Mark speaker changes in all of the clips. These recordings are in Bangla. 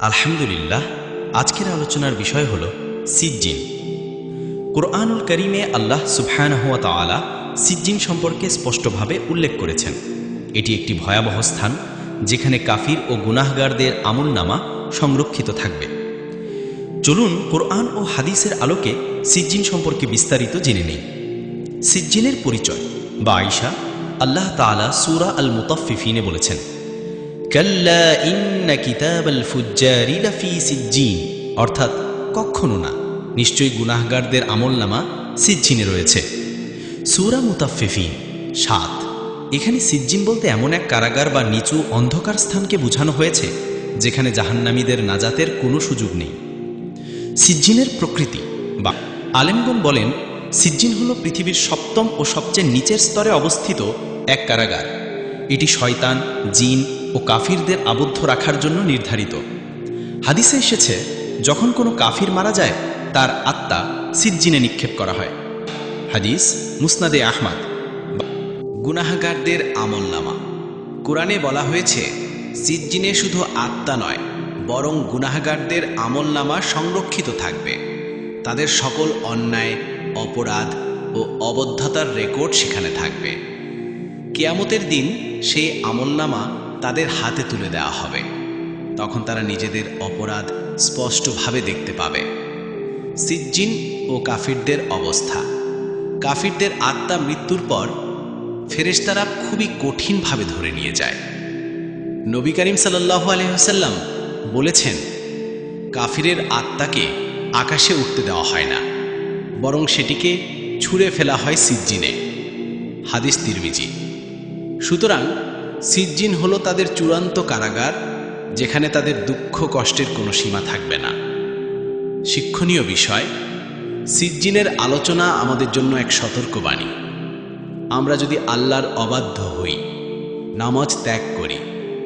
Speaker 1: আলহামদুলিল্লাহ, আজকের আলোচনার বিষয় হল সিজ্জিন। কুরআনুল কারীমে আল্লাহ সুবহানাহু ওয়া তাআলা সিজ্জিন সম্পর্কে স্পষ্টভাবে উল্লেখ করেছেন। এটি একটি ভয়াবহ স্থান, যেখানে কাফির ও গুনাহগারদের আমলনামা সংরক্ষিত থাকবে। চলুন কুরআন ও হাদিসের আলোকে সিজ্জিন সম্পর্কে বিস্তারিত জেনে নেই। সিজ্জিনের পরিচয় বা আয়েশা আল্লাহ তাআলা সূরা আল মুতাফফিফিনে বলেছেন, কাল্লা ইন্না কিতাবাল ফুজ্জারি লাফি সিজ্জিন, অর্থাৎ কখনো না, নিশ্চয়ই গুনাহগারদের আমলনামা সিজ্জিনে রয়েছে। সূরা মুতাফফিফিন ৭। এখানে সিজ্জিন বলতে এমন এক কারাগার বা নিচু অন্ধকার স্থানকে বোঝানো হয়েছে যেখানে জাহান্নামীদের নাজাতের কোনো সুযোগ নেই। সিজ্জিনের প্রকৃতি বা আলেমগণ বলেন, সিজ্জিন হল পৃথিবীর সপ্তম ও সবচেয়ে নিচের স্তরে অবস্থিত এক কারাগার। এটি শয়তান, জিন ও কাফিরদের আবদ্ধ রাখার জন্য নির্ধারিত। হাদিসে এসেছে, যখন কোনো কাফির মারা যায় তার আত্মা সিজ্জিনে নিক্ষেপ করা হয়। হাদিস মুসনাদে আহমদ।
Speaker 2: গুনাহগারদের আমলনামা। কোরআনে বলা হয়েছে, সিজ্জিনে শুধু আত্মা নয়, বরং গুনাহগারদের আমলনামা সংরক্ষিত থাকবে। তাদের সকল অন্যায়, অপরাধ ও অবদ্ধতার রেকর্ড সেখানে থাকবে। কিয়ামতের দিন সেই আমলনামা তাদের হাতে তুলে দেওয়া হবে। তখন তারা নিজেদের অপরাধ স্পষ্টভাবে দেখতে পাবে। সিজ্জিন ও কাফিরদের অবস্থা। কাফিরদের আত্মা মৃত্যুর পর ফেরেশতারা খুবই কঠিনভাবে ধরে নিয়ে যায়। নবী করিম সাল্লাল্লাহু আলাইহি ওয়াসাল্লাম বলেছেন, কাফিরের আত্মাকে আকাশে উঠতে দেওয়া হয় না, বরং সেটিকে ছুঁড়ে ফেলা হয় সিজ্জিনে। হাদিস তিরমিজি। সুতরাং সিজ্জিন হলো তাদের চূড়ান্ত কারাগার, যেখানে তাদের দুঃখ কষ্টের কোনো সীমা থাকবে না। শিক্ষণীয় বিষয়, সিজ্জিনের আলোচনা আমাদের জন্য এক সতর্কবাণী। আমরা যদি আল্লাহর অবাধ্য হই, নামাজ ত্যাগ করি,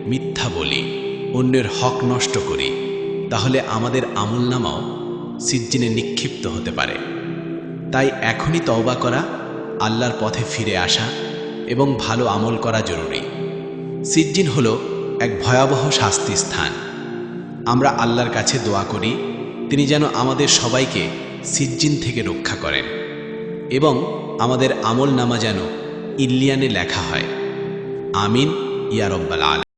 Speaker 2: মিথ্যা বলি, অন্যের হক নষ্ট করি, তাহলে আমাদের আমলনামাও সিজ্জিনে নিক্ষিপ্ত হতে পারে। তাই এখনই তওবা করা, আল্লাহর পথে ফিরে আসা এবং ভালো আমল করা জরুরি। সিজ্জিন হলো এক ভয়াবহ শাস্তি স্থান। আমরা আল্লাহর কাছে দোয়া করি, তিনি যেন আমাদের সবাইকে সিজ্জিন থেকে রক্ষা করেন এবং আমাদের আমলনামা যেন ইল্লিয়ানে লেখা হয়। আমিন ইয়া রব্বাল আলামিন।